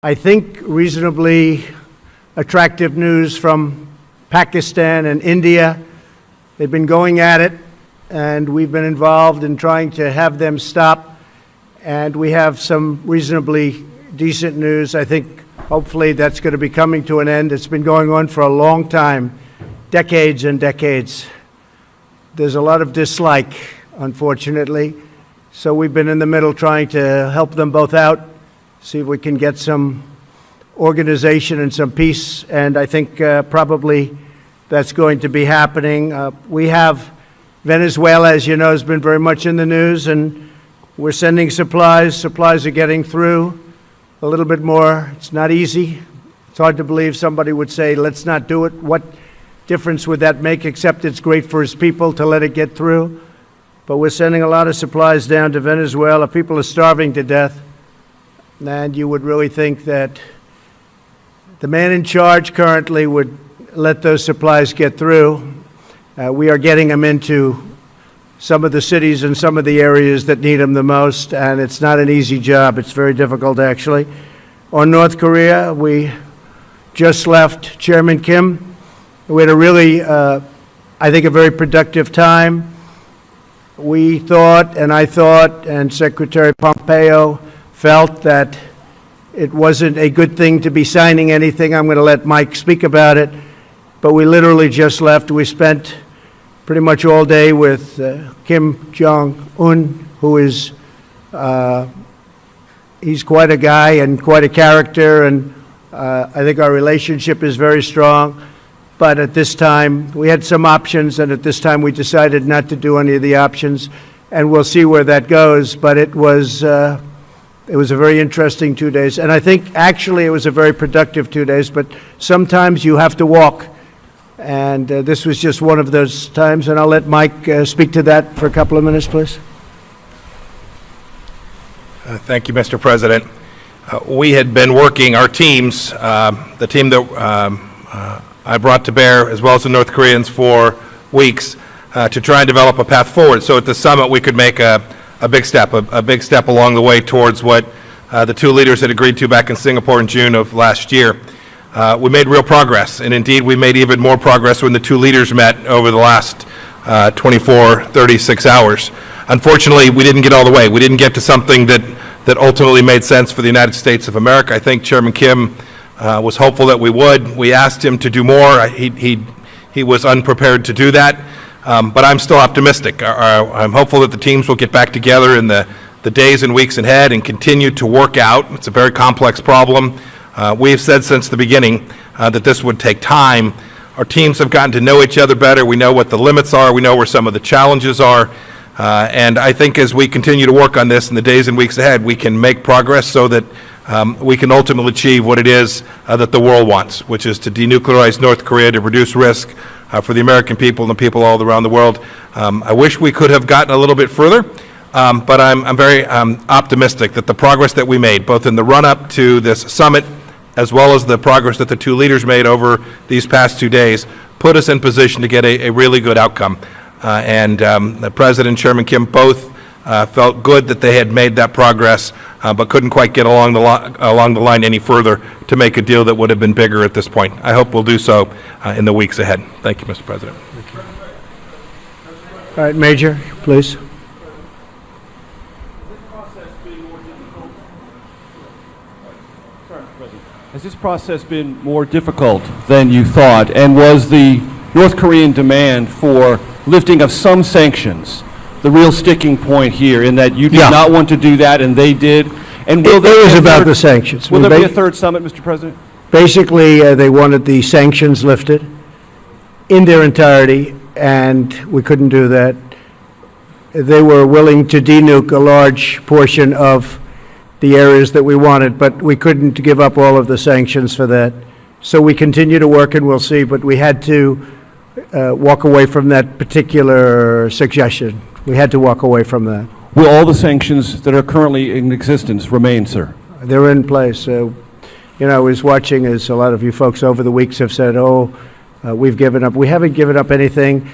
I think, reasonably attractive news from Pakistan and India. They've been going at it, and we've been involved in trying to have them stop. And we have some reasonably decent news. I think hopefully that's going to be coming to an end. It's been going on for a long time, decades and decades. There's a lot of dislike, unfortunately. So we've been in the middle trying to help them both out, see if we can get some organization and some peace, and I think probably that's going to be happening. We have Venezuela, as you know, has been very much in the news, and we're sending supplies. Supplies are getting through a little bit more. It's not easy. It's hard to believe somebody would say, let's not do it. What difference would that make, except it's great for his people to let it get through? But we're sending a lot of supplies down to Venezuela. People are starving to death. And you would really think that the man in charge currently would let those supplies get through. We are getting them into some of the cities and some of the areas that need them the most, and it's not an easy job. It's very difficult, actually. On North Korea, we just left Chairman Kim. We had a really, I think, a very productive time. We thought, and I thought, and Secretary Pompeo felt that it wasn't a good thing to be signing anything. I'm going to let Mike speak about it. But we literally just left. We spent pretty much all day with Kim Jong-un, who is, he's quite a guy and quite a character, and I think our relationship is very strong. But at this time, we had some options, and at this time we decided not to do any of the options, and we'll see where that goes. But it was a very interesting 2 days, and I think actually it was a very productive 2 days, but sometimes you have to walk, and this was just one of those times, and I'll let Mike speak to that for a couple of minutes, please. Thank you, Mr. President. We had been working, our teams, the team that I brought to bear, as well as the North Koreans, for weeks to try and develop a path forward. So at the summit we could make a big step along the way towards what the two leaders had agreed to back in Singapore in June of last year. We made real progress, and indeed we made even more progress when the two leaders met over the last 36 hours. Unfortunately, we didn't get all the way. We didn't get to something that ultimately made sense for the United States of America. I think Chairman Kim was hopeful that we would. We asked him to do more. He was unprepared to do that. But I'm still optimistic. I'm hopeful that the teams will get back together in the days and weeks ahead and continue to work out. It's a very complex problem. We have said since the beginning that this would take time. Our teams have gotten to know each other better. We know what the limits are. We know where some of the challenges are. And I think as we continue to work on this in the days and weeks ahead, we can make progress so that we can ultimately achieve what it is that the world wants, which is to denuclearize North Korea, to reduce risk for the American people and the people all around the world. I wish we could have gotten a little bit further, but I'm very optimistic that the progress that we made, both in the run-up to this summit, as well as the progress that the two leaders made over these past 2 days, put us in position to get a really good outcome. And the President and Chairman Kim both felt good that they had made that progress, but couldn't quite get along the line any further to make a deal that would have been bigger at this point. I hope we'll do so in the weeks ahead. Thank you, Mr. President. All right, Major, please. Has this process been more difficult than you thought? And was the North Korean demand for lifting of some sanctions the real sticking point here, in that you did not want to do that and they did? And will it was about the sanctions. Will there be a third summit, Mr. President? Basically, they wanted the sanctions lifted in their entirety, and we couldn't do that. They were willing to denuke a large portion of the areas that we wanted, but we couldn't give up all of the sanctions for that. So we continue to work, and we'll see, but we had to walk away from that particular suggestion. We had to walk away from that. Will all the sanctions that are currently in existence remain, sir? They're in place. You know, I was watching, as a lot of you folks over the weeks have said, we've given up. We haven't given up anything.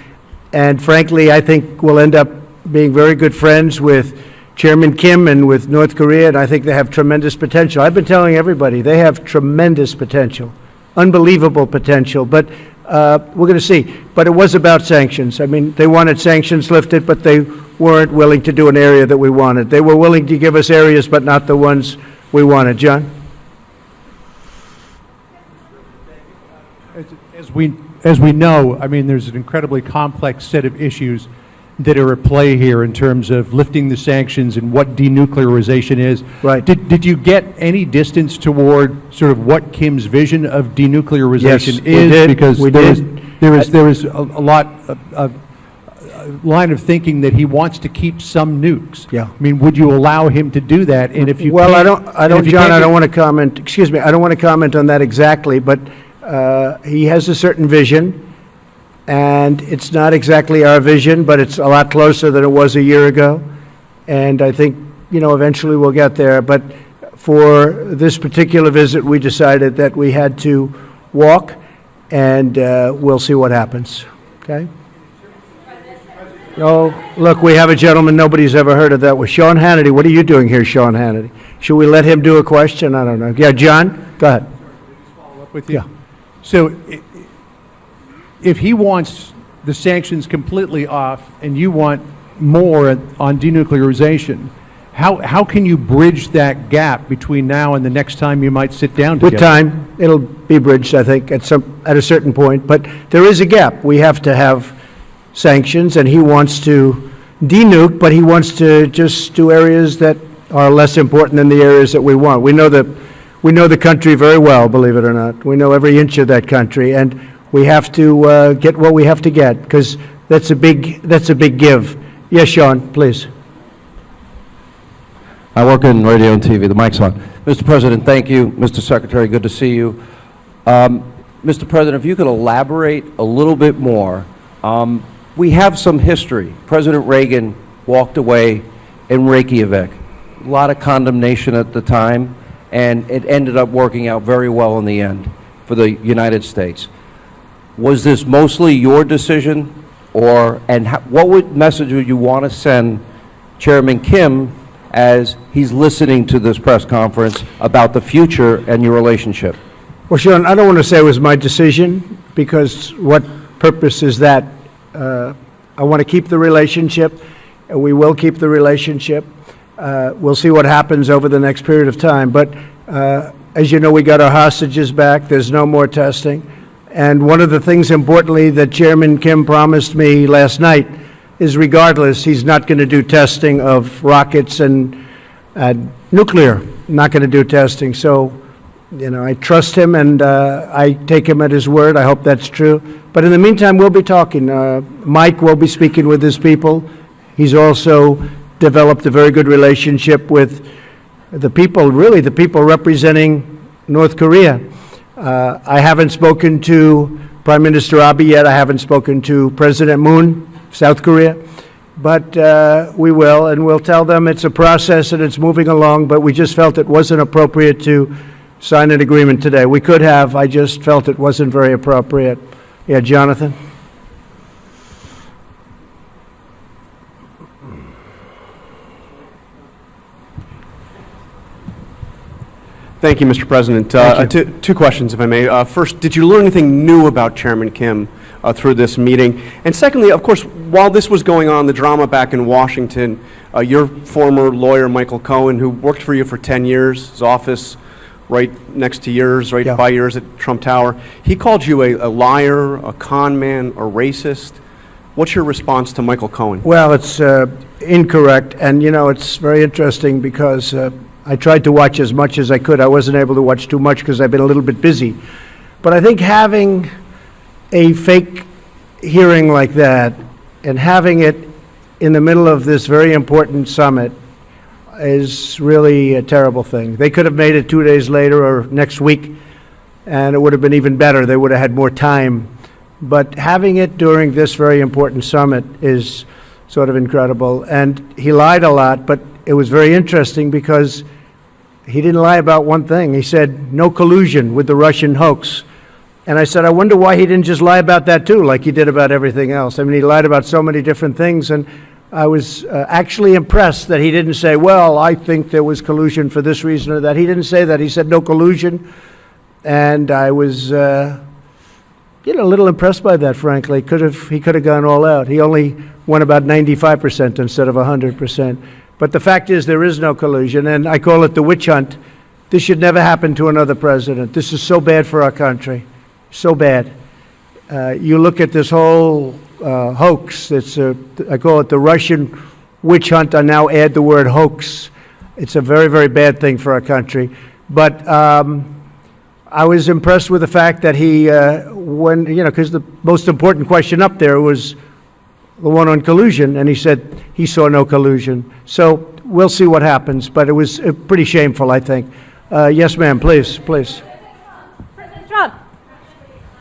And frankly, I think we'll end up being very good friends with Chairman Kim and with North Korea, and I think they have tremendous potential. I've been telling everybody, they have tremendous potential, unbelievable potential, but we're going to see. But it was about sanctions. I mean, they wanted sanctions lifted, but they weren't willing to do an area that we wanted. They were willing to give us areas, but not the ones we wanted. John? As we know, I mean, there's an incredibly complex set of issues that are at play here in terms of lifting the sanctions and what denuclearization is. Right. Did you get any distance toward sort of what Kim's vision of denuclearization Yes, is? we did. Because We there is a lot of line of thinking that he wants to keep some nukes. Yeah. I mean, would you allow him to do that? And if you Well, can't- and if you John, can't I do- don't want to comment, excuse me, I don't want to comment on that exactly, but he has a certain vision, and it's not exactly our vision, but it's a lot closer than it was a year ago. And I think, you know, eventually we'll get there. But for this particular visit, we decided that we had to walk, and we'll see what happens. Okay? Oh, look, we have a gentleman nobody's ever heard of that was Sean Hannity. What are you doing here, Sean Hannity? Should we let him do a question? I don't know. Yeah, John, go ahead. With you. Yeah. So if he wants the sanctions completely off and you want more on denuclearization, how can you bridge that gap between now and the next time you might sit down together? With time, it'll be bridged, I think, at a certain point. But there is a gap. We have to have sanctions, and he wants to denuke, but he wants to just do areas that are less important than the areas that we want. We know the country very well, believe it or not. We know every inch of that country, and we have to get what we have to get, because that's a big give. Yes, Sean, please. I work in radio and TV. The mic's on. Mr. President, thank you. Mr. Secretary, good to see you. Mr. President, if you could elaborate a little bit more. We have some history. President Reagan walked away in Reykjavik. A lot of condemnation at the time, and it ended up working out very well in the end for the United States. Was this mostly your decision, what message would you want to send Chairman Kim as he's listening to this press conference about the future and your relationship? Well, Sean, I don't want to say it was my decision, because what purpose is that? I want to keep the relationship, and we will keep the relationship. We'll see what happens over the next period of time. But as you know, we got our hostages back. There's no more testing. And one of the things, importantly, that Chairman Kim promised me last night is, regardless, he's not going to do testing of rockets and nuclear. Not going to do testing. So, you know, I trust him, and I take him at his word. I hope that's true. But in the meantime, we'll be talking. Mike will be speaking with his people. He's also developed a very good relationship with the people, really the people representing North Korea. I haven't spoken to Prime Minister Abe yet. I haven't spoken to President Moon, South Korea. But we will, and we'll tell them it's a process and it's moving along, but we just felt it wasn't appropriate to sign an agreement today. We could have. I just felt it wasn't very appropriate. Yeah, Jonathan? Thank you, Mr. President. Two questions, if I may. First, did you learn anything new about Chairman Kim through this meeting? And secondly, of course, while this was going on, the drama back in Washington, your former lawyer, Michael Cohen, who worked for you for 10 years, his office right next to yours, right by yours at Trump Tower, he called you a liar, a con man, a racist. What's your response to Michael Cohen? Well, it's incorrect, and you know, it's very interesting because I tried to watch as much as I could. I wasn't able to watch too much because I've been a little bit busy. But I think having a fake hearing like that and having it in the middle of this very important summit is really a terrible thing. They could have made it 2 days later or next week, and it would have been even better. They would have had more time. But having it during this very important summit is sort of incredible. And he lied a lot, but it was very interesting because he didn't lie about one thing. He said, no collusion with the Russian hoax. And I said, I wonder why he didn't just lie about that too, like he did about everything else. I mean, he lied about so many different things, and I was actually impressed that he didn't say, well, I think there was collusion for this reason or that. He didn't say that. He said no collusion. And I was, a little impressed by that, frankly. He could have gone all out. He only went about 95% instead of 100%. But the fact is there is no collusion, and I call it the witch hunt. This should never happen to another president. This is so bad for our country, so bad. You look at this whole hoax. I call it the Russian witch hunt. I now add the word hoax. It's a very, very bad thing for our country. But I was impressed with the fact that he, because the most important question up there was the one on collusion, and he said he saw no collusion. So we'll see what happens, but it was pretty shameful, I think. Yes, ma'am, please. President Trump.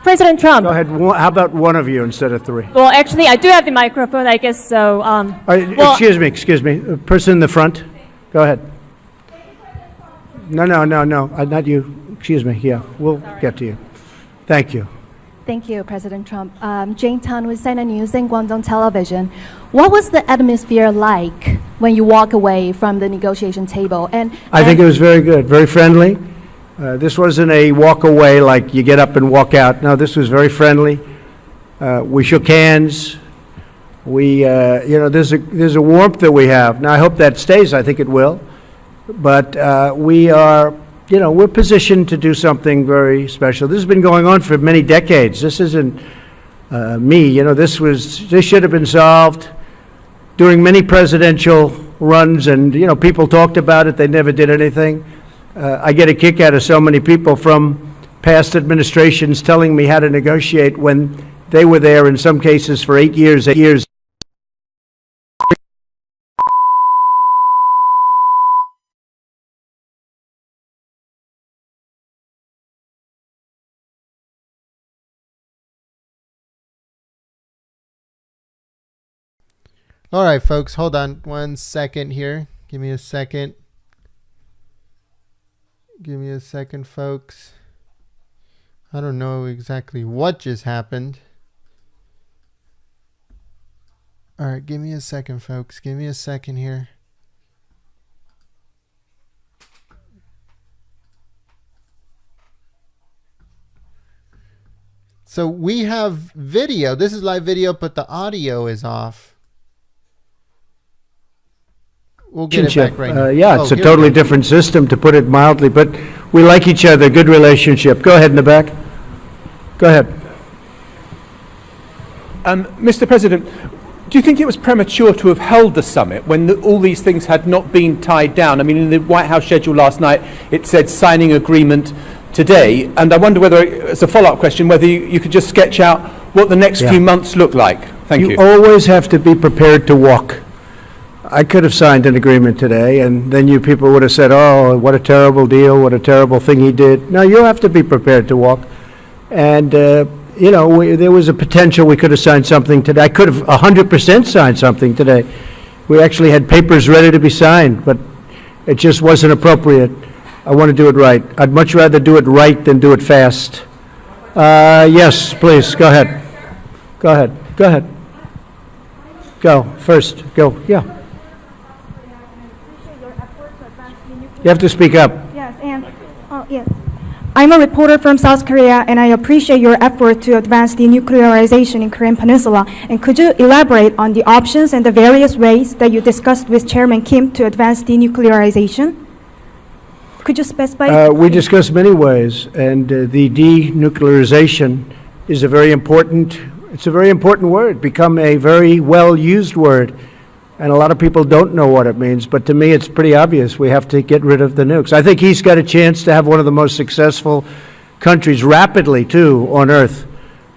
President Trump. Go ahead. How about one of you instead of three? Well, actually, I do have the microphone, I guess, so... Excuse me. Person in the front. Go ahead. No, not you. Excuse me. Yeah, we'll get to you. Thank you. Thank you, President Trump. Jane Tan with CNN News and Guangdong Television. What was the atmosphere like when you walk away from the negotiation table? I think it was very good, very friendly. This wasn't a walk away like you get up and walk out. No, this was very friendly. We shook hands. There's a warmth that we have. Now, I hope that stays. I think it will. But we are, we're positioned to do something very special. This has been going on for many decades. This isn't me. This should have been solved during many presidential runs, and people talked about it. They never did anything. I get a kick out of so many people from past administrations telling me how to negotiate when they were there in some cases for 8 years. All right, folks, hold on 1 second here. Give me a second. Give me a second, folks. I don't know exactly what just happened. All right, give me a second, folks. Give me a second here. So we have video. This is live video, but the audio is off. We'll get it back right now. Yeah, it's a totally different system, to put it mildly, but we like each other, good relationship. Go ahead in the back. Go ahead. Mr. President, do you think it was premature to have held the summit when all these things had not been tied down? I mean, in the White House schedule last night, it said signing agreement today, and I wonder whether, as a follow-up question, whether you could just sketch out what the next few months look like. Thank you. You always have to be prepared to walk. I could have signed an agreement today, and then you people would have said, oh, what a terrible deal, what a terrible thing he did. No, you have to be prepared to walk. And, there was a potential we could have signed something today. I could have 100% signed something today. We actually had papers ready to be signed, but it just wasn't appropriate. I want to do it right. I'd much rather do it right than do it fast. Yes, please, go ahead. Go ahead. Go, first, go, yeah. You have to speak up. Yes. I'm a reporter from South Korea, and I appreciate your effort to advance denuclearization in Korean Peninsula. And could you elaborate on the options and the various ways that you discussed with Chairman Kim to advance denuclearization? Could you specify? We discussed many ways, and the denuclearization is a very important word, become a very well-used word. And a lot of people don't know what it means, but to me it's pretty obvious. We have to get rid of the nukes. I think he's got a chance to have one of the most successful countries, rapidly too, on Earth.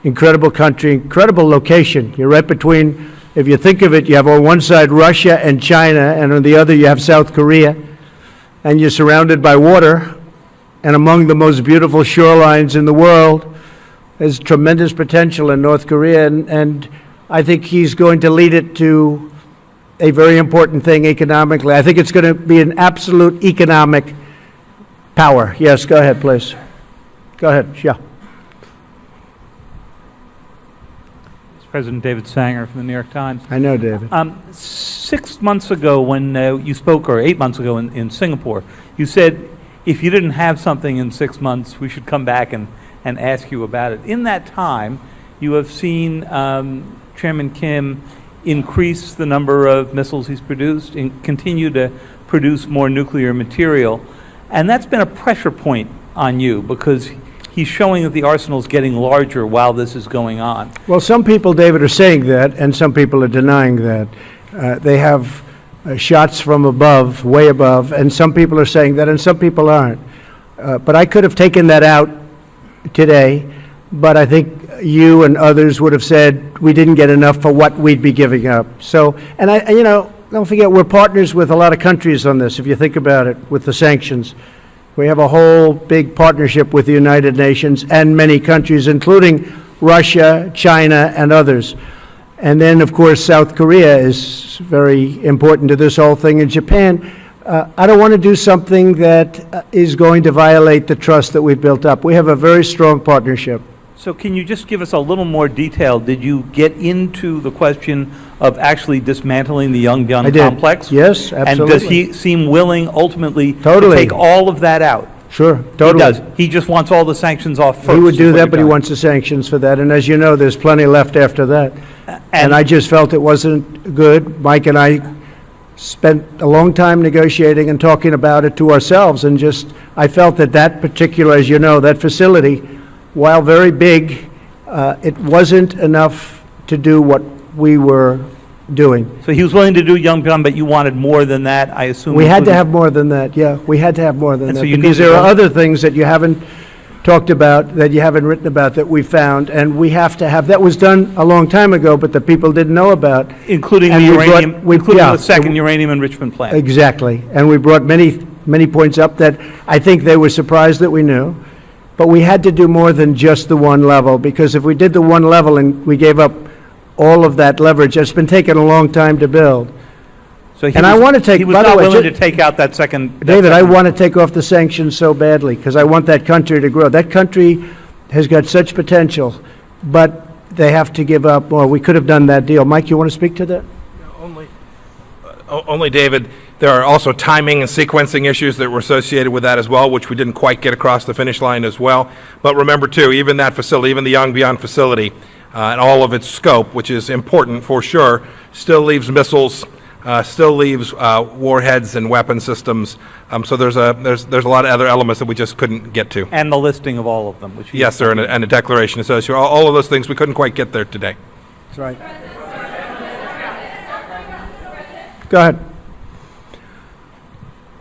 Incredible country, incredible location. You're right between, if you think of it, you have on one side Russia and China, and on the other you have South Korea. And you're surrounded by water, and among the most beautiful shorelines in the world. There's tremendous potential in North Korea, and I think he's going to lead it to a very important thing economically. I think it's going to be an absolute economic power. Yes, go ahead, please. Go ahead, yeah. President David Sanger from the New York Times. I know, David. 6 months ago when you spoke, or 8 months ago in Singapore, you said if you didn't have something in 6 months, we should come back and ask you about it. In that time, you have seen Chairman Kim increase the number of missiles he's produced and continue to produce more nuclear material. And that's been a pressure point on you because he's showing that the arsenal is getting larger while this is going on. Well, some people, David, are saying that, and some people are denying that. They have shots from above, way above, and some people are saying that, and some people aren't. But I could have taken that out today, but I think you and others would have said we didn't get enough for what we'd be giving up. So, and don't forget, we're partners with a lot of countries on this, if you think about it, with the sanctions. We have a whole big partnership with the United Nations and many countries, including Russia, China, and others. And then, of course, South Korea is very important to this whole thing, and Japan. I don't want to do something that is going to violate the trust that we've built up. We have a very strong partnership. So can you just give us a little more detail? Did you get into the question of actually dismantling the Yongbyon complex? Yes, absolutely. And does he seem willing ultimately Totally. to take all of that out? Sure, totally. He does. He just wants all the sanctions off first. He would is do what that, you're but he telling wants the sanctions for that. And as you know, there's plenty left after that. And I just felt it wasn't good. Mike and I spent a long time negotiating and talking about it to ourselves, and I felt that that particular, as you know, that facility, while very big, it wasn't enough to do what we were doing. So he was willing to do Yongbyon, but you wanted more than that, I assume? We had to including- have more than that, yeah. We had to have more than And that. so you Because needed there are more? other things that you haven't talked about, that you haven't written about, that we found, and we have to have, that was done a long time ago, but the people didn't know about. Including And the we brought- uranium, including yeah, the second uranium enrichment plant. Exactly. And we brought many points up that I think they were surprised that we knew. But we had to do more than just the one level, because if we did the one level and we gave up all of that leverage, it's been taking a long time to build. So he And I was- want to take, He was by the not way, willing ju- to take out that second. David, I want to take off the sanctions so badly, because I want that country to grow. That country has got such potential, but they have to give up more. We could have done that deal. Mike, you want to speak to that? Only, David, there are also timing and sequencing issues that were associated with that as well, which we didn't quite get across the finish line as well. But remember, too, even that facility, even the Yongbyon facility, and all of its scope, which is important for sure, still leaves missiles, still leaves warheads and weapon systems. So there's a lot of other elements that we just couldn't get to. And the listing of all of them, which. Yes, sir, and a declaration associated. All of those things we couldn't quite get there today. That's right. Go ahead.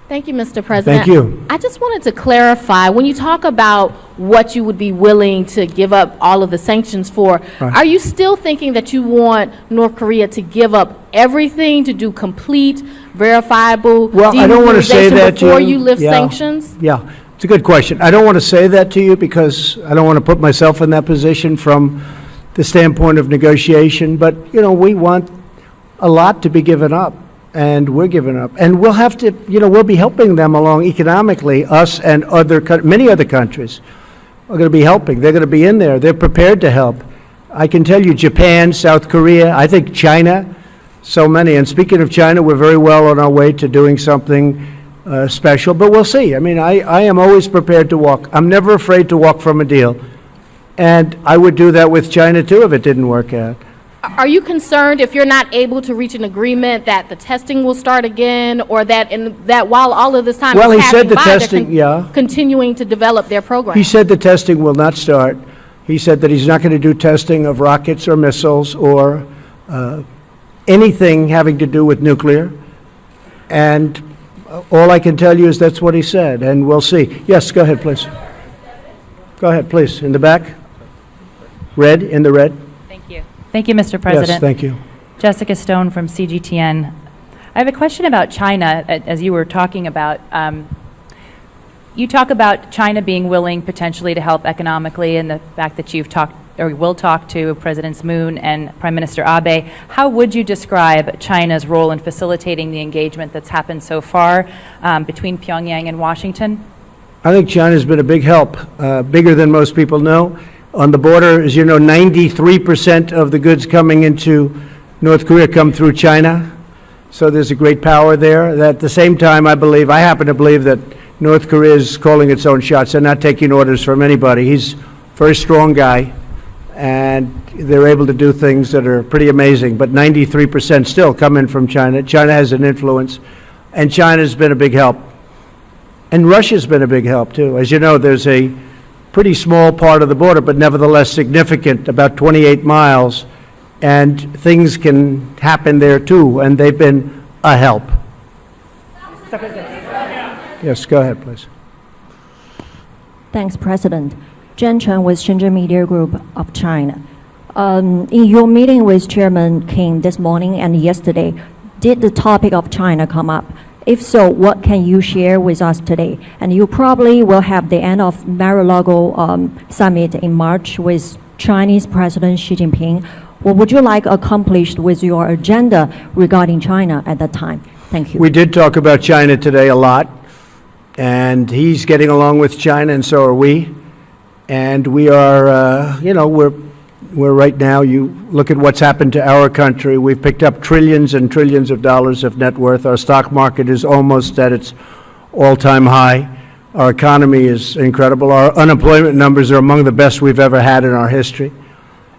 Thank you, Mr. President. Thank you. I just wanted to clarify, when you talk about what you would be willing to give up all of the sanctions for, Right. are you still thinking that you want North Korea to give up everything to do complete, verifiable Well, I don't want to say denuclearization that to you. before you lift Yeah. sanctions? Yeah, it's a good question. I don't want to say that to you because I don't want to put myself in that position from the standpoint of negotiation, but, we want a lot to be given up, and we're giving up. And we'll have to, we'll be helping them along economically, us and many other countries are going to be helping. They're going to be in there. They're prepared to help. I can tell you Japan, South Korea, I think China, so many. And speaking of China, we're very well on our way to doing something special, but we'll see. I mean, I am always prepared to walk. I'm never afraid to walk from a deal. And I would do that with China, too, if it didn't work out. Are you concerned if you're not able to reach an agreement that the testing will start again, or that while all of this time Well, is he said happening the by, they're testing, yeah. continuing to develop their program? He said the testing will not start. He said that he's not going to do testing of rockets or missiles or anything having to do with nuclear. And all I can tell you is that's what he said, and we'll see. Yes, go ahead, please. Go ahead, please, in the back. Red, in the red. Thank you, Mr. President. Yes, thank you. Jessica Stone from CGTN. I have a question about China, as you were talking about. You talk about China being willing potentially to help economically, and the fact that you've talked or will talk to Presidents Moon and Prime Minister Abe. How would you describe China's role in facilitating the engagement that's happened so far between Pyongyang and Washington? I think China's been a big help, bigger than most people know. On the border, as you know, 93% of the goods coming into North Korea come through China. So there's a great power there. At the same time, I happen to believe that North Korea is calling its own shots. They're not taking orders from anybody. He's a very strong guy, and they're able to do things that are pretty amazing. But 93% still come in from China. China has an influence, and China's been a big help. And Russia's been a big help, too. As you know, there's a pretty small part of the border, but nevertheless significant, about 28 miles, and things can happen there too, and they've been a help. Yes, go ahead, please. Thanks, President. Jen Chen with Shenzhen Media Group of China. In your meeting with Chairman Kim this morning and yesterday, did the topic of China come up? If so, what can you share with us today? And you probably will have the end of Mar-a-Lago summit in March with Chinese President Xi Jinping. What would you like accomplished with your agenda regarding China at that time? Thank you. We did talk about China today a lot, and he's getting along with China, and so are we. And we are, we're right now, you look at what's happened to our country. We've picked up trillions and trillions of dollars of net worth. Our stock market is almost at its all-time high. Our economy is incredible. Our unemployment numbers are among the best we've ever had in our history.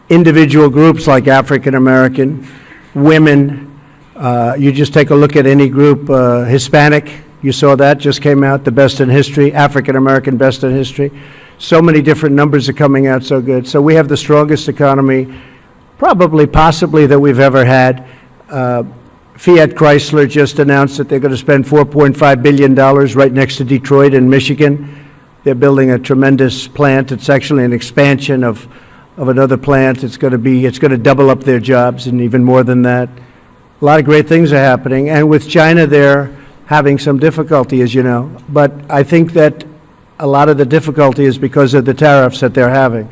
Individual groups like African American, women, you just take a look at any group, Hispanic, you saw that, just came out, the best in history, African American best in history. So many different numbers are coming out so good. So we have the strongest economy, probably, possibly, that we've ever had. Fiat Chrysler just announced that they're going to spend $4.5 billion right next to Detroit in Michigan. They're building a tremendous plant. It's actually an expansion of another plant. It's going to double up their jobs and even more than that. A lot of great things are happening. And with China, they're having some difficulty, as you know. But I think that a lot of the difficulty is because of the tariffs that they're having.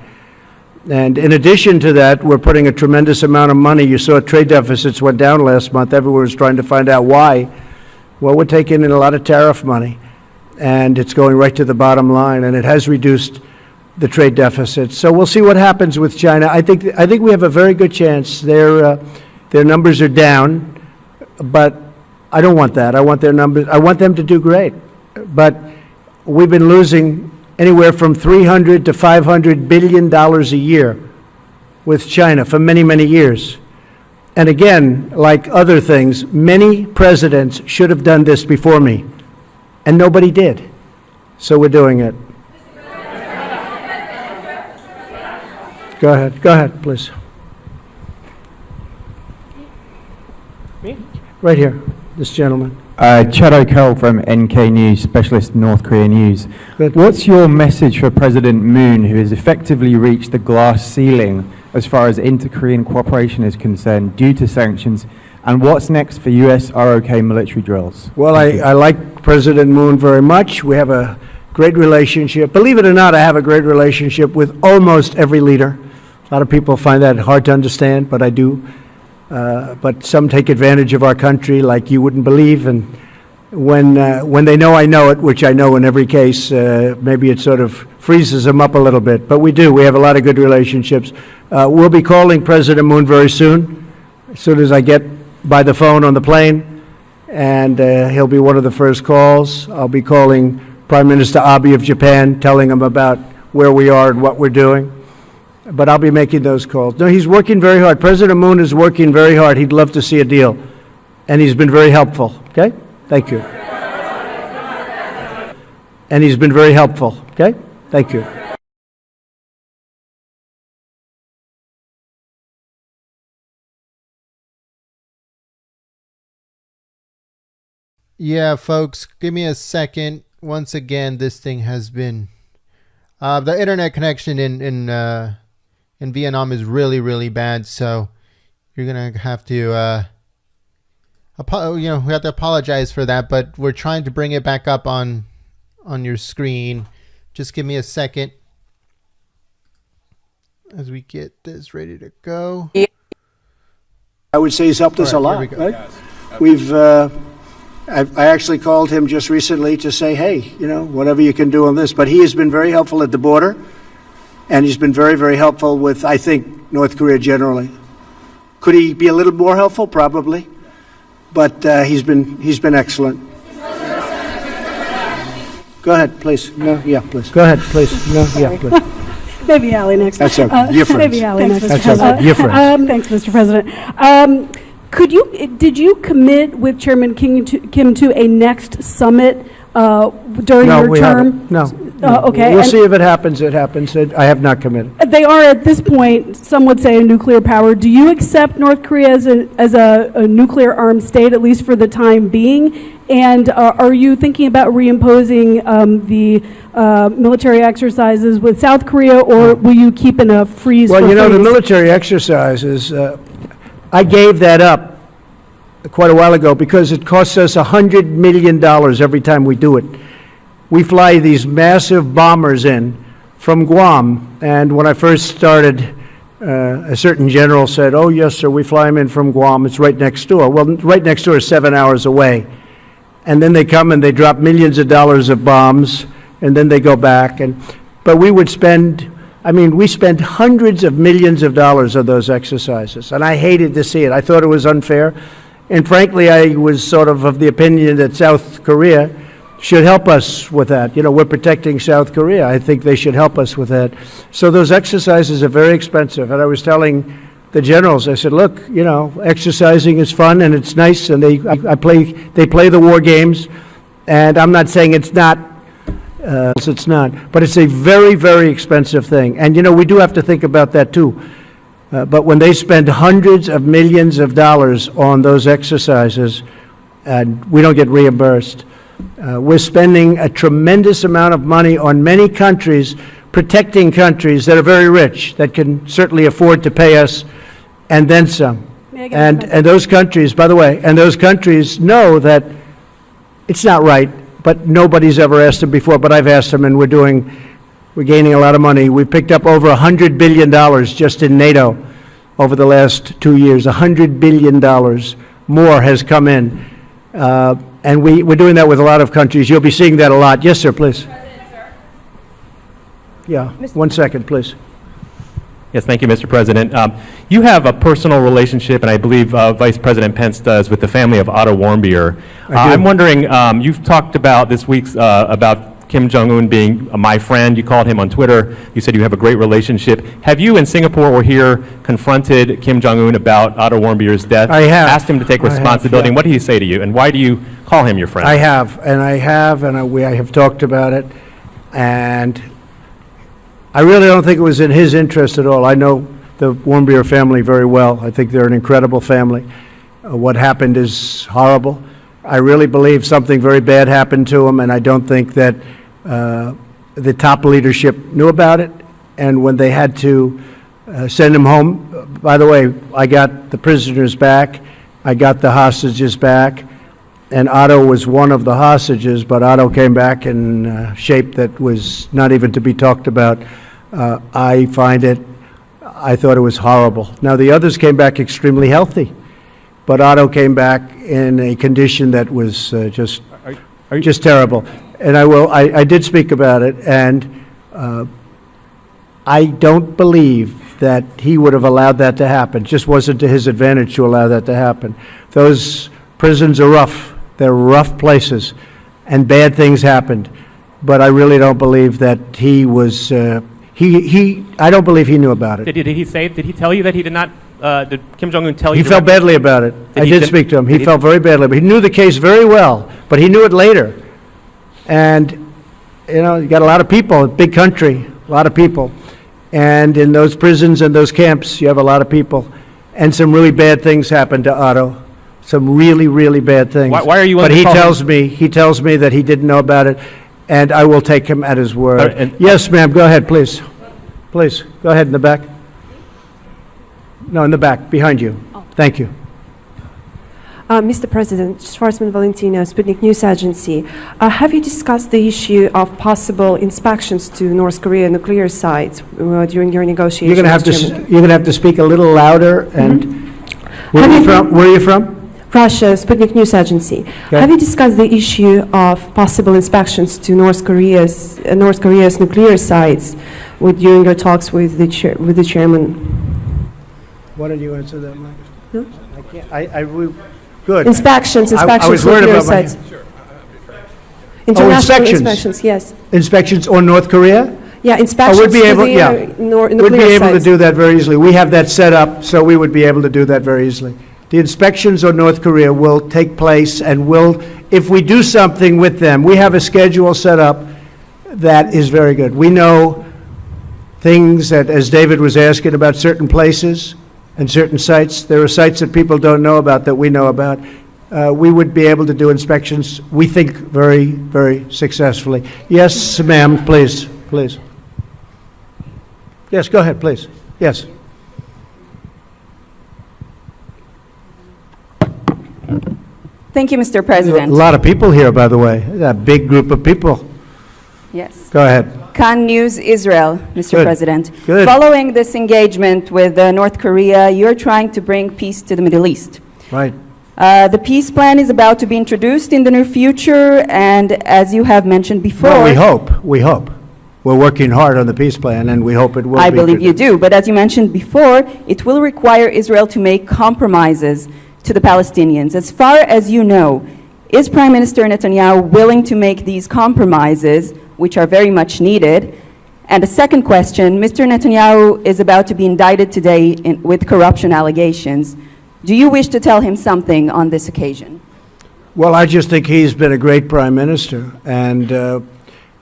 And in addition to that, we're putting a tremendous amount of money. You saw trade deficits went down last month. Everyone was trying to find out why. Well, we're taking in a lot of tariff money, and it's going right to the bottom line, and it has reduced the trade deficit. So we'll see what happens with China. I think we have a very good chance. Their numbers are down, but I don't want that. I want their numbers. I want them to do great. But we've been losing anywhere from $300 to $500 billion a year with China for many, many years. And again, like other things, many presidents should have done this before me, and nobody did. So we're doing it. Go ahead, please. Me? Right here, this gentleman. Chad O'Carroll from NK News, Specialist North Korea News. Good. What's your message for President Moon, who has effectively reached the glass ceiling as far as inter-Korean cooperation is concerned due to sanctions, and what's next for U.S. ROK military drills? Well, I like President Moon very much. We have a great relationship. Believe it or not, I have a great relationship with almost every leader. A lot of people find that hard to understand, but I do. But some take advantage of our country like you wouldn't believe, and when they know I know it, which I know in every case, maybe it sort of freezes them up a little bit. But we do. We have a lot of good relationships. We'll be calling President Moon very soon as I get by the phone on the plane, and he'll be one of the first calls. I'll be calling Prime Minister Abe of Japan, telling him about where we are and what we're doing. But I'll be making those calls. No, he's working very hard. President Moon is working very hard. He'd love to see a deal. And he's been very helpful. Okay? Thank you. And he's been very helpful. Okay? Thank you. Yeah, folks, give me a second. Once again, this thing has been... the internet connection in Vietnam is really, really bad, so you're gonna have to, we have to apologize for that. But we're trying to bring it back up on your screen. Just give me a second as we get this ready to go. I would say he's helped us a lot. Right? We've, I actually called him just recently to say, hey, whatever you can do on this. But he has been very helpful at the border. and he's been very, very helpful with, I think, North Korea generally. Could he be a little more helpful? Probably, but he's been excellent. Go ahead, please. No, yeah, please. Go ahead, please. No, yeah, please. Maybe Allie next. That's okay. Your friends. Maybe Allie next. That's okay. Your friends. Thanks, Mr. President. Did you commit with Chairman Kim to a next summit during your term? No. Okay. We'll see if it happens. It happens. I have not committed. They are at this point, some would say, a nuclear power. Do you accept North Korea as a nuclear armed state, at least for the time being? And are you thinking about reimposing the military exercises with South Korea, or will you keep in a freeze? Well, the military exercises, I gave that up quite a while ago because it costs us $100 million every time we do it. We fly these massive bombers in from Guam, and when I first started, a certain general said, "Oh, yes, sir, we fly them in from Guam. It's right next door." Well, right next door is 7 hours away. And then they come and they drop millions of dollars of bombs, and then they go back. But we would spend, we spent hundreds of millions of dollars on those exercises, and I hated to see it. I thought it was unfair. And frankly, I was sort of the opinion that South Korea should help us with that. We're protecting South Korea. I think they should help us with that. So those exercises are very expensive. And I was telling the generals, I said, look, exercising is fun and it's nice, and they play the war games. And I'm not saying it's not, but it's a very, very expensive thing. And, we do have to think about that too. But when they spend hundreds of millions of dollars on those exercises, and we don't get reimbursed, we're spending a tremendous amount of money on many countries, protecting countries that are very rich, that can certainly afford to pay us, and then some. And those countries, by the way, those countries know that it's not right, but nobody's ever asked them before, but I've asked them, and we're gaining a lot of money. We picked up over $100 billion just in NATO over the last 2 years. $100 billion more has come in. And we're doing that with a lot of countries. You'll be seeing that a lot. Yes, sir, please. Yeah, 1 second, please. Yes, thank you, Mr. President. You have a personal relationship, and I believe Vice President Pence does, with the family of Otto Warmbier. I'm wondering, you've talked about this week's, about Kim Jong-un being my friend. You called him on Twitter. You said you have a great relationship. Have you in Singapore or here confronted Kim Jong-un about Otto Warmbier's death? I have. Asked him to take responsibility. And what did he say to you? And why do you call him your friend? I have, and I have talked about it. And I really don't think it was in his interest at all. I know the Warmbier family very well. I think they're an incredible family. What happened is horrible. I really believe something very bad happened to him, and I don't think that the top leadership knew about it. And when they had to send him home, by the way, I got the prisoners back, I got the hostages back, and Otto was one of the hostages, but Otto came back in shape that was not even to be talked about. I thought it was horrible. Now, the others came back extremely healthy, but Otto came back in a condition that was just terrible. And I did speak about it, and I don't believe that he would have allowed that to happen. It just wasn't to his advantage to allow that to happen. Those prisons are rough. They're rough places, and bad things happened. But I really don't believe that he was, I don't believe he knew about it. Did he tell you that he did not, did Kim Jong-un tell you? He felt badly about it. I did speak to him. He felt very badly, but he knew the case very well, but he knew it later. And, you got a lot of people, a big country, a lot of people. And in those prisons and those camps, you have a lot of people. And some really bad things happened to Otto. Some really, really bad things. Why are you? But he tells me that he didn't know about it, and I will take him at his word. Yes, ma'am. Go ahead, please. Please go ahead in the back. No, in the back, behind you. Oh. Thank you. Mr. President, Schwarzman Valentino, Sputnik News Agency. Have you discussed the issue of possible inspections to North Korea nuclear sites during your negotiations? You're going to have to speak a little louder. And where are you from? Russia, Sputnik News Agency. Okay. Have you discussed the issue of possible inspections to North Korea's nuclear sites during your talks with the chairman? Why don't you answer that, Mike? No? I can't, good. Inspections I was to worried nuclear about my... sites. International inspections. inspections, yes. Inspections on North Korea? Yeah, inspections we'd be able, to the yeah. nuclear We'd be able to sites. do that very easily. We have that set up, so we would be able to do that very easily. The inspections on North Korea will take place and will, if we do something with them, we have a schedule set up that is very good. We know things that, as David was asking about certain places and certain sites, there are sites that people don't know about that we know about. We would be able to do inspections, we think, very, very successfully. Yes, ma'am, please, please. Yes, go ahead, please. Yes. Thank you, Mr. President. A lot of people here, by the way. A big group of people. Yes. Go ahead. Khan News Israel, Mr. Good. President. Good. Following this engagement with North Korea, you're trying to bring peace to the Middle East. Right. The peace plan is about to be introduced in the near future, and as you have mentioned before... Well, we hope. We hope. We're working hard on the peace plan, and we hope it will be. I believe you do, but as you mentioned before, it will require Israel to make compromises to the Palestinians. As far as you know, is Prime Minister Netanyahu willing to make these compromises, which are very much needed? And a second question, Mr. Netanyahu is about to be indicted today with corruption allegations. Do you wish to tell him something on this occasion? Well, I just think he's been a great prime minister, and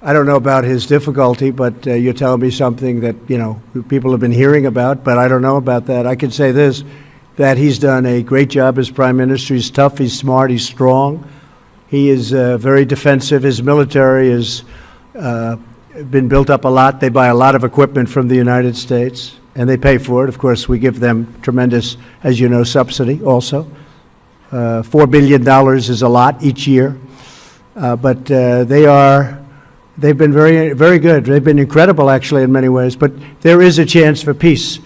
I don't know about his difficulty, but you're telling me something that, you know, people have been hearing about, but I don't know about that. I can say this, that he's done a great job as prime minister. He's tough, he's smart, he's strong. He is very defensive. His military has been built up a lot. They buy a lot of equipment from the United States, and they pay for it. Of course, we give them tremendous, as you know, subsidy also. $4 billion is a lot each year, but they've been very, very good. They've been incredible, actually, in many ways. But there is a chance for peace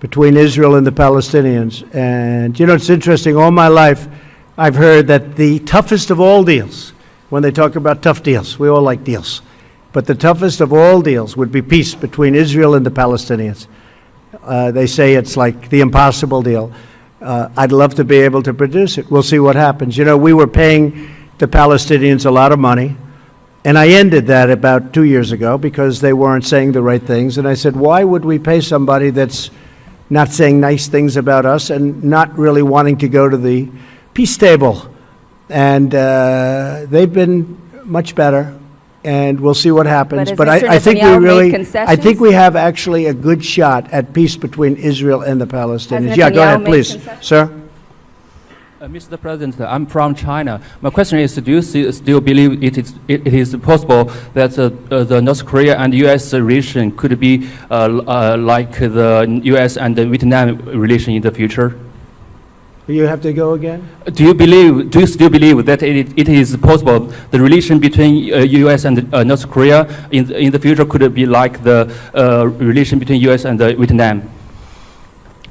between Israel and the Palestinians. And, you know, it's interesting. All my life, I've heard that the toughest of all deals, when they talk about tough deals, we all like deals, but the toughest of all deals would be peace between Israel and the Palestinians. They say it's like the impossible deal. I'd love to be able to produce it. We'll see what happens. You know, we were paying the Palestinians a lot of money, and I ended that about 2 years ago because they weren't saying the right things. And I said, why would we pay somebody that's not saying nice things about us and not really wanting to go to the peace table? And they've been much better, and we'll see what happens. But I think we really, I think we have actually a good shot at peace between Israel and the Palestinians. Yeah, go ahead, please, sir. Mr. President, I'm from China. My question is, do you still believe it is possible that the North Korea and U.S. relation could be like the U.S. and the Vietnam relation in the future? You have to go again? Do you still believe that it is possible the relation between U.S. and North Korea in the future could be like the relation between U.S. and Vietnam?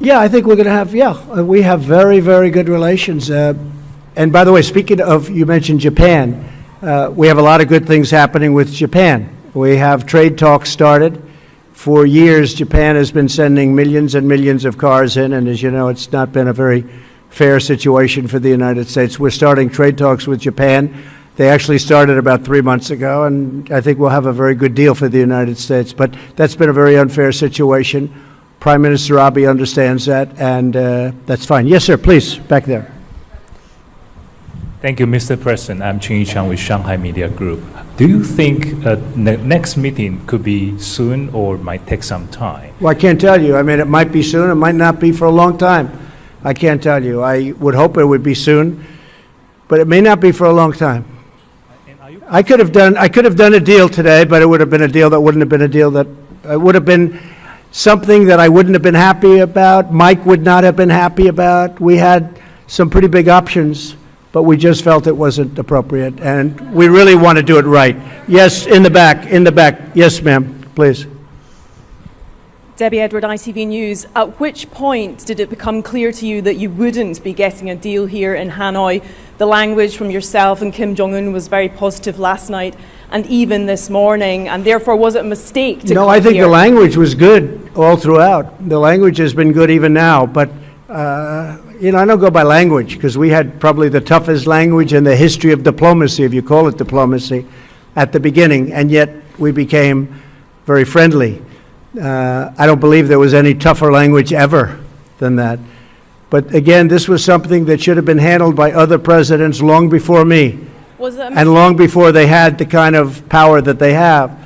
Yeah, I think we're going to have, we have very, very good relations. And by the way, speaking of, you mentioned Japan, we have a lot of good things happening with Japan. We have trade talks started. For years, Japan has been sending millions and millions of cars in, and as you know, it's not been a very fair situation for the United States. We're starting trade talks with Japan. They actually started about 3 months ago, and I think we'll have a very good deal for the United States. But that's been a very unfair situation. Prime Minister Abe understands that, and that's fine. Yes, sir, please, back there. Thank you, Mr. President. I'm Ching Chang with Shanghai Media Group. Do you think the next meeting could be soon or might take some time? Well, I can't tell you. I mean, it might be soon. It might not be for a long time. I can't tell you. I would hope it would be soon, but it may not be for a long time. I could have done a deal today, but it would have been a deal that wouldn't have been a deal that would have been something that I wouldn't have been happy about. Mike would not have been happy about. We had some pretty big options, but we just felt it wasn't appropriate, and we really want to do it right. Yes, in the back, in the back. Yes, ma'am, please. Debbie Edward, ITV News. At which point did it become clear to you that you wouldn't be getting a deal here in Hanoi? The language from yourself and Kim Jong-un was very positive last night and even this morning, and therefore was it a mistake to No, come I think here? the language was good all throughout. The language has been good even now, but, you know, I don't go by language, because we had probably the toughest language in the history of diplomacy, if you call it diplomacy, at the beginning, and yet we became very friendly. I don't believe there was any tougher language ever than that. But again, this was something that should have been handled by other presidents long before me, and long before they had the kind of power that they have.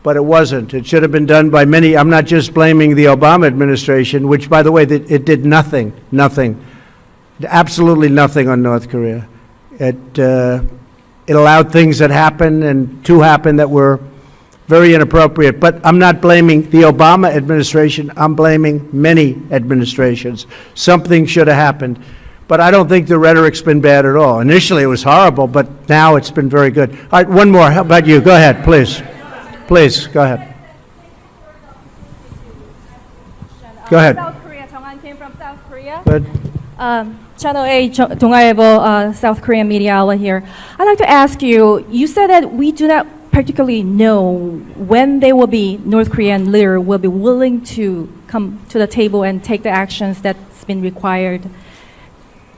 But it wasn't. It should have been done by many. I'm not just blaming the Obama administration, which, by the way, it did nothing, absolutely nothing on North Korea. It allowed things that happened and to happen that were very inappropriate. But I'm not blaming the Obama administration. I'm blaming many administrations. Something should have happened. But I don't think the rhetoric's been bad at all. Initially, it was horrible, but now it's been very good. All right, one more. How about you? Go ahead, please. Please, go ahead. Go ahead. South Korea. Chong-an came from South Korea. Good. Channel 8, Dongaevo, South Korean media outlet here. I'd like to ask you, you said that we do not particularly know when North Korean leader will be willing to come to the table and take the actions that's been required.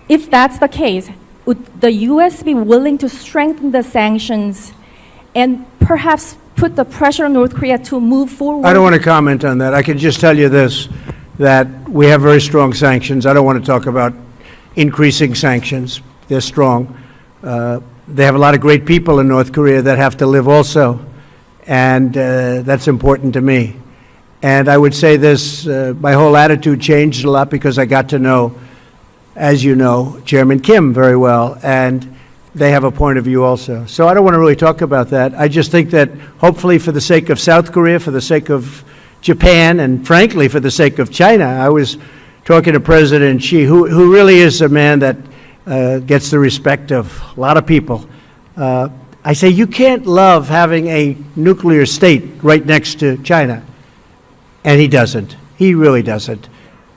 If that's the case, would the U.S. be willing to strengthen the sanctions and perhaps put the pressure on North Korea to move forward? I don't want to comment on that. I can just tell you this, that we have very strong sanctions. I don't want to talk about increasing sanctions. They're strong. They have a lot of great people in North Korea that have to live also, and that's important to me. And I would say this, my whole attitude changed a lot because I got to know, as you know, Chairman Kim very well, and they have a point of view also. So I don't want to really talk about that. I just think that hopefully for the sake of South Korea, for the sake of Japan, and frankly for the sake of China, I was talking to President Xi, who really is a man that gets the respect of a lot of people. I say you can't love having a nuclear state right next to China, and he doesn't. He really doesn't.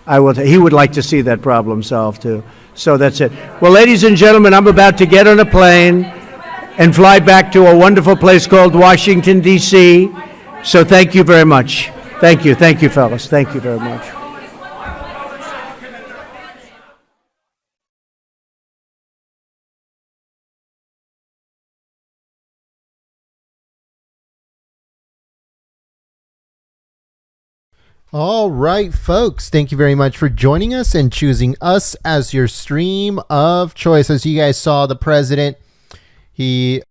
He would like to see that problem solved too. So that's it. Well, ladies and gentlemen, I'm about to get on a plane and fly back to a wonderful place called Washington, D.C. So thank you very much. Thank you, fellas. Thank you very much. All right, folks, thank you very much for joining us and choosing us as your stream of choice. As you guys saw, the president, he